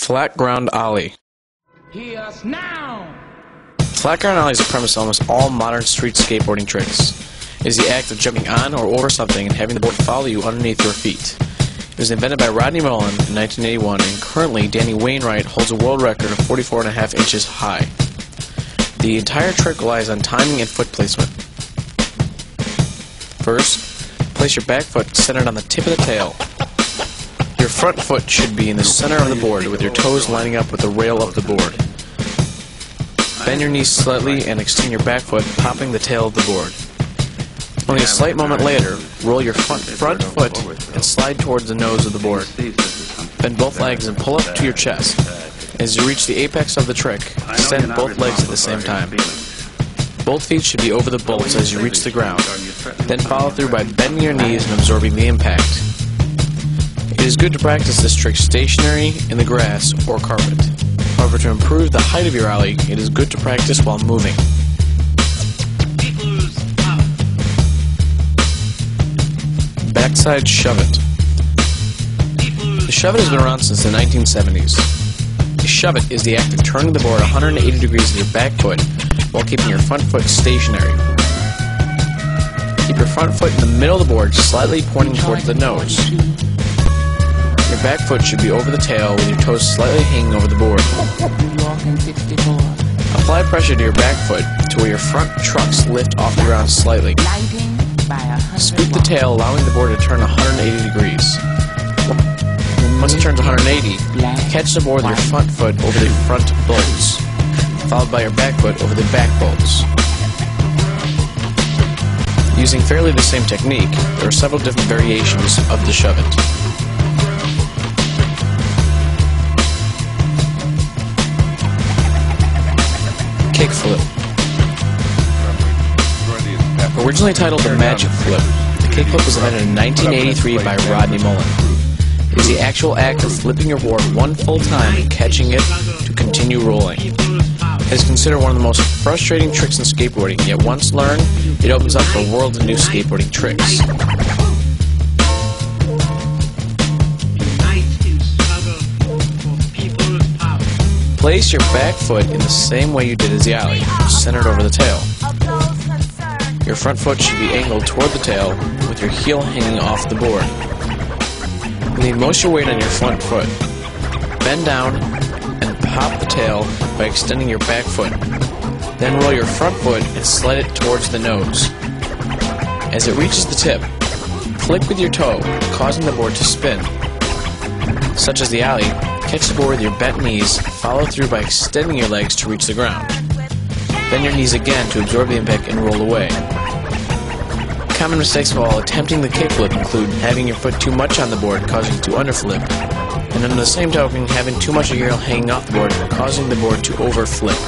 Flat ground ollie. Hear us now! Flat ground ollie is a premise of almost all modern street skateboarding tricks. It is the act of jumping on or over something and having the board follow you underneath your feet. It was invented by Rodney Mullen in 1981, and currently Danny Wainwright holds a world record of 44.5 inches high. The entire trick relies on timing and foot placement. First, place your back foot centered on the tip of the tail. Your front foot should be in the center of the board, with your toes lining up with the rail of the board. Bend your knees slightly and extend your back foot, popping the tail of the board. Only a slight moment later, roll your front foot and slide towards the nose of the board. Bend both legs and pull up to your chest. As you reach the apex of the trick, extend both legs at the same time. Both feet should be over the bolts as you reach the ground. Then follow through by bending your knees and absorbing the impact. It is good to practice this trick stationary, in the grass, or carpet. However, to improve the height of your ollie, it is good to practice while moving. Backside shuv-it. The shuv-it has been around since the 1970s. The shuv-it is the act of turning the board 180 degrees with your back foot while keeping your front foot stationary. Keep your front foot in the middle of the board, slightly pointing towards the nose. Your back foot should be over the tail with your toes slightly hanging over the board. Apply pressure to your back foot to where your front trucks lift off the ground slightly. Scoop the tail, allowing the board to turn 180 degrees. Once it turns 180, catch the board with your front foot over the front bolts, followed by your back foot over the back bolts. Using fairly the same technique, there are several different variations of the shuv-it. Kickflip. Originally titled the Magic Flip, the kickflip was invented in 1983 by Rodney Mullen. It is the actual act of flipping your board one full time and catching it to continue rolling. It is considered one of the most frustrating tricks in skateboarding, yet once learned, it opens up for a world of new skateboarding tricks. Place your back foot in the same way you did as the ollie, centered over the tail. Your front foot should be angled toward the tail, with your heel hanging off the board. Lean most of your weight on your front foot. Bend down and pop the tail by extending your back foot. Then roll your front foot and slide it towards the nose. As it reaches the tip, flick with your toe, causing the board to spin. Such as the ollie, catch the board with your bent knees, follow through by extending your legs to reach the ground. Bend your knees again to absorb the impact and roll away. Common mistakes while attempting the kickflip include having your foot too much on the board, causing it to underflip, and on the same token, having too much of your heel hanging off the board, causing the board to overflip.